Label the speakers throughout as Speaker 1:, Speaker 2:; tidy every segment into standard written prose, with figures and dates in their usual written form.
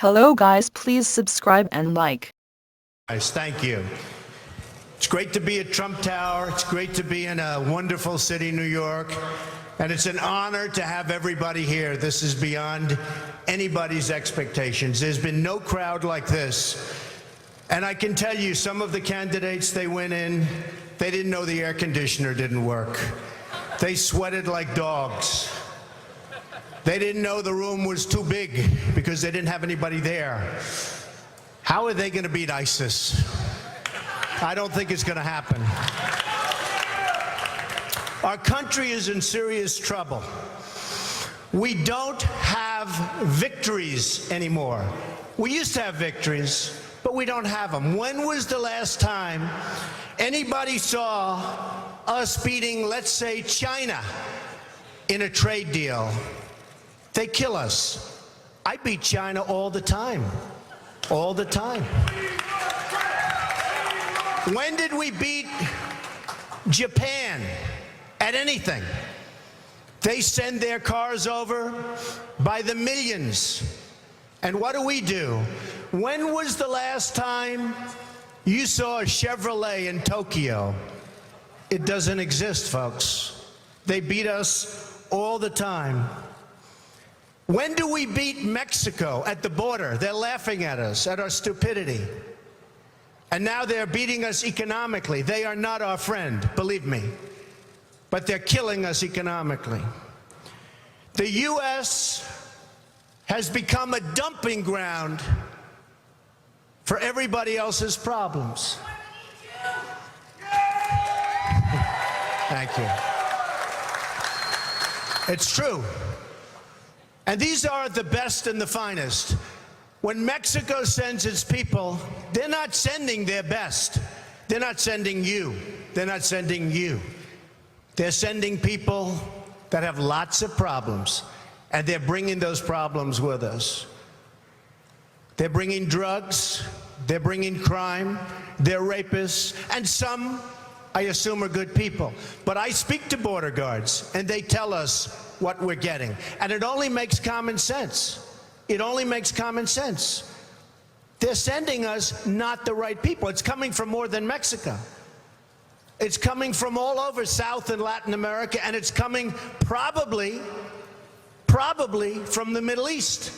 Speaker 1: Hello guys, please subscribe and like.
Speaker 2: Guys, thank you. It's great to be at Trump Tower. It's great to be in a wonderful city, New York. And it's an honor to have everybody here. This is beyond anybody's expectations. There's been no crowd like this. And I can tell you, some of the candidates, they went in, they didn't know the air conditioner didn't work. They sweated like dogs. They didn't know the room was too big because they didn't have anybody there. How are they going to beat ISIS? I don't think it's going to happen. Our country is in serious trouble. We don't have victories anymore. We used to have victories, but we don't have them. When was the last time anybody saw us beating, let's say, China in a trade deal? They kill us. I beat China all the time. All the time. When did we beat Japan at anything? They send their cars over by the millions. And what do? When was the last time you saw a Chevrolet in Tokyo? It doesn't exist, folks. They beat us all the time. When do we beat Mexico at the border? They're laughing at us, at our stupidity. And now they're beating us economically. They are not our friend, believe me. But they're killing us economically. The U.S. has become a dumping ground for everybody else's problems. Thank you. It's true. And these are the best and the finest. When Mexico sends its people, they're not sending their best. They're not sending you. They're not sending you. They're sending people that have lots of problems, and they're bringing those problems with us. They're bringing drugs, they're bringing crime, they're rapists, and some, I assume, are good people. But I speak to border guards, and they tell us what we're getting. And it only makes common sense. It only makes common sense. They're sending us not the right people. It's coming from more than Mexico. It's coming from all over South and Latin America, and it's coming probably from the Middle East.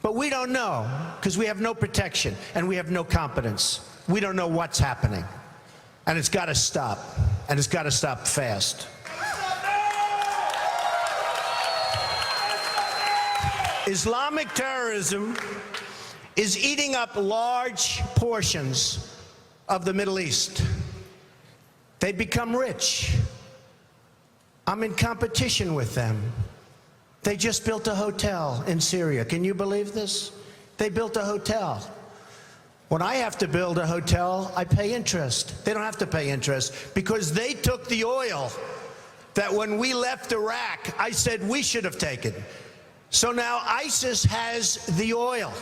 Speaker 2: But we don't know, because we have no protection and we have no competence. We don't know what's happening. And it's got to stop. And it's got to stop fast. Islamic terrorism is eating up large portions of the Middle East. They become rich. I'm in competition with them. They just built a hotel in Syria. Can you believe this? They built a hotel. When I have to build a hotel, I pay interest. They don't have to pay interest because they took the oil that when we left Iraq, I said we should have taken. So now ISIS has the oil.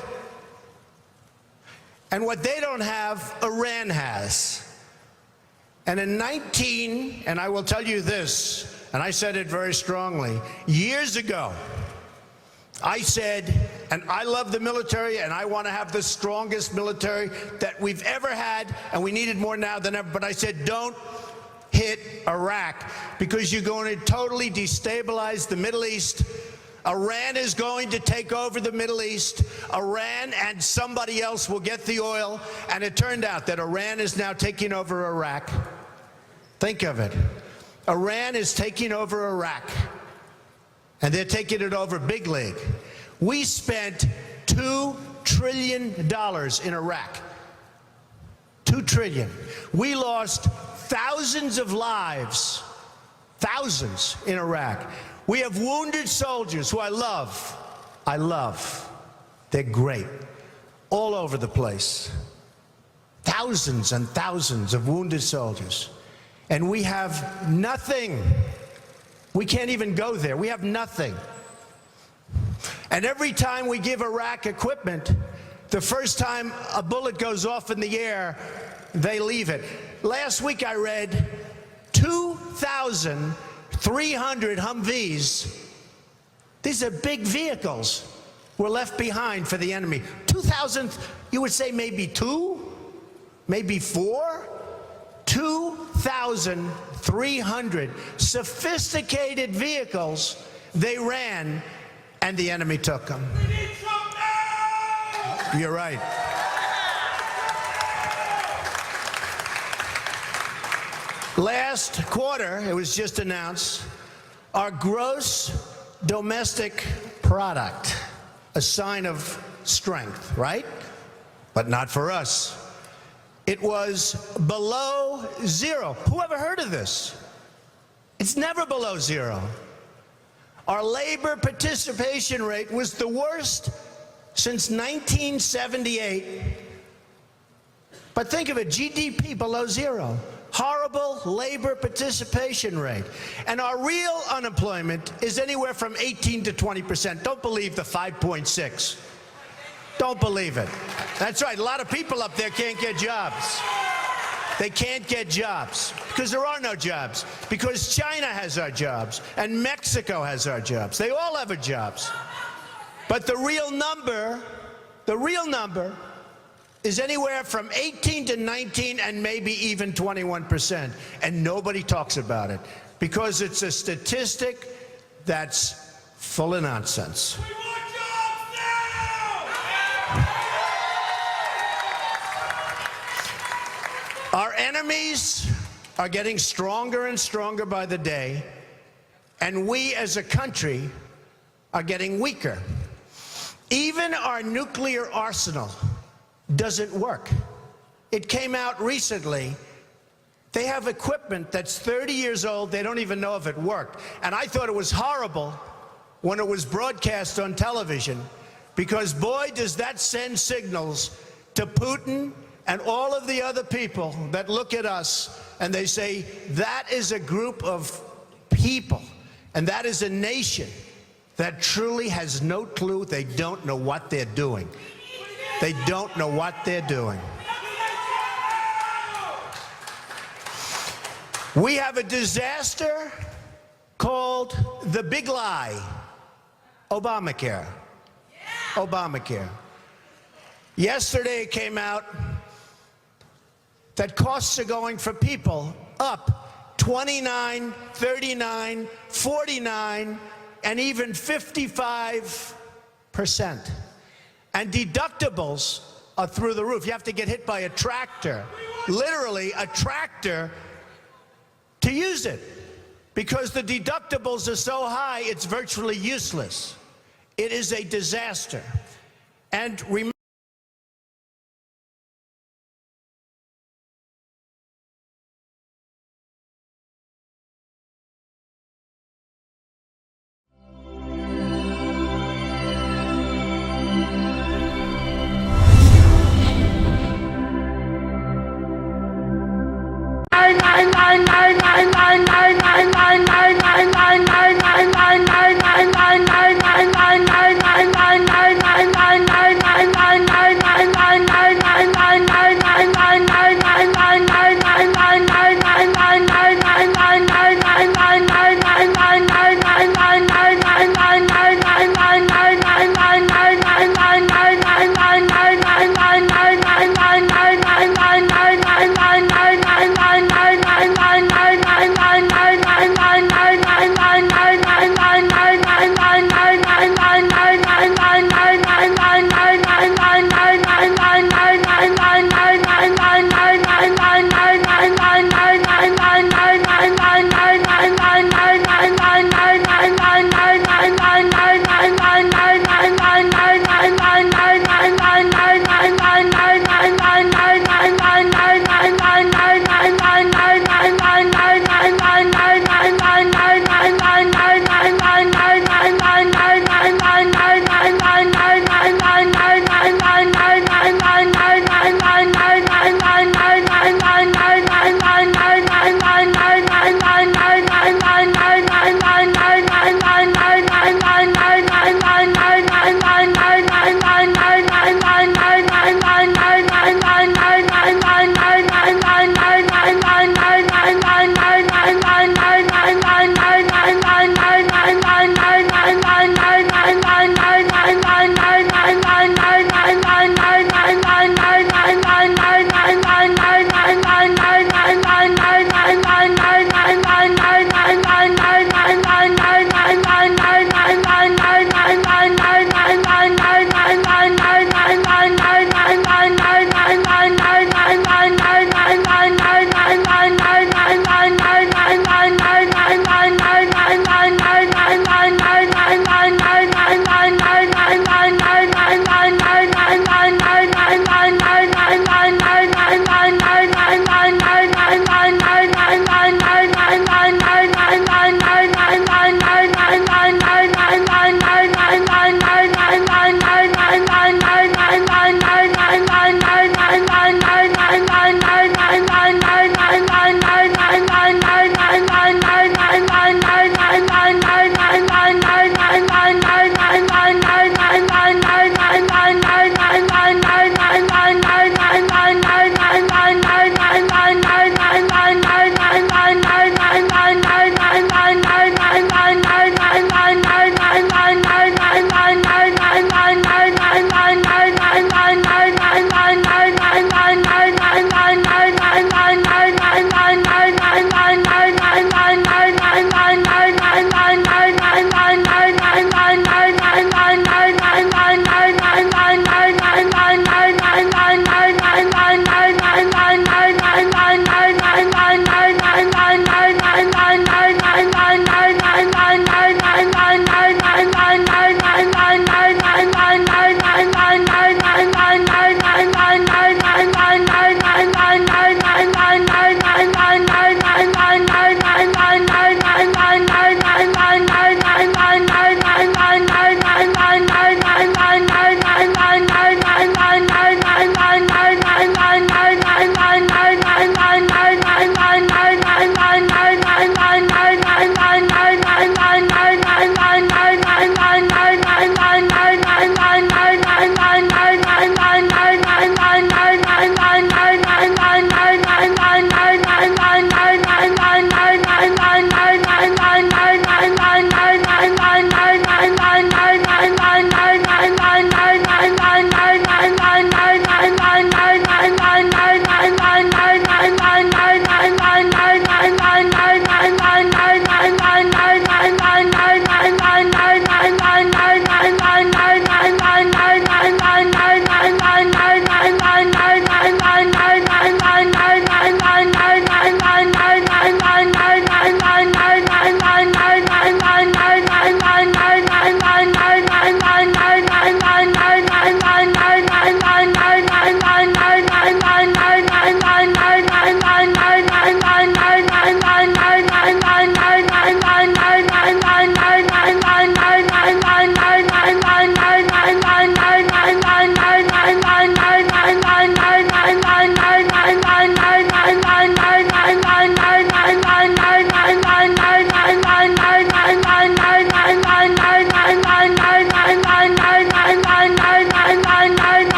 Speaker 2: And what they don't have, Iran has. And in and I will tell you this, and I said it very strongly, years ago, I said, and I love the military, and I want to have the strongest military that we've ever had, and we need it more now than ever, but I said, don't hit Iraq, because you're going to totally destabilize the Middle East. Iran is going to take over the Middle East. Iran and somebody else will get the oil. And it turned out that Iran is now taking over Iraq. Think of it. Iran is taking over Iraq. And they're taking it over big league. We spent $2 trillion in Iraq. $2 trillion. We lost thousands of lives. Thousands in Iraq. We have wounded soldiers who I love. I love. They're great. All over the place. Thousands and thousands of wounded soldiers. And we have nothing. We can't even go there. We have nothing. And every time we give Iraq equipment, the first time a bullet goes off in the air, they leave it. Last week I read 2,300 Humvees. These are big vehicles were left behind for the enemy. 2,000, you would say maybe two, maybe four? 2,300 sophisticated vehicles they ran, and the enemy took them. You're right. Last quarter, it was just announced, our gross domestic product, a sign of strength, right? But not for us. It was below zero. Who ever heard of this? It's never below zero. Our labor participation rate was the worst since 1978. But think of it, GDP below zero. Horrible labor participation rate. And our real unemployment is anywhere from 18 to 20%. Don't believe the 5.6. Don't believe it. That's right, a lot of people up there can't get jobs. They can't get jobs because there are no jobs, because China has our jobs and Mexico has our jobs. They all have our jobs. But the real number is anywhere from 18 to 19 and maybe even 21%. And nobody talks about it because it's a statistic that's full of nonsense.
Speaker 3: We want jobs now!
Speaker 2: Our enemies are getting stronger and stronger by the day, and we as a country are getting weaker. Even our nuclear arsenal doesn't work. It came out recently. They have equipment that's 30 years old. They don't even know if it worked. And I thought it was horrible when it was broadcast on television, because boy, does that send signals to Putin and all of the other people that look at us and they say, that is a group of people and that is a nation that truly has no clue. They don't know what they're doing. They don't know what they're doing. We have a disaster called the big lie, Obamacare. Obamacare. Yesterday it came out that costs are going for people up 29, 39, 49, and even 55%. And deductibles are through the roof. You have to get hit by a tractor, literally a tractor, to use it, because the deductibles are so high, it's virtually useless. It is a disaster. And remember,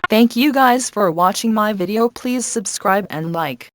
Speaker 1: Thank you guys for watching my video. Please subscribe and like.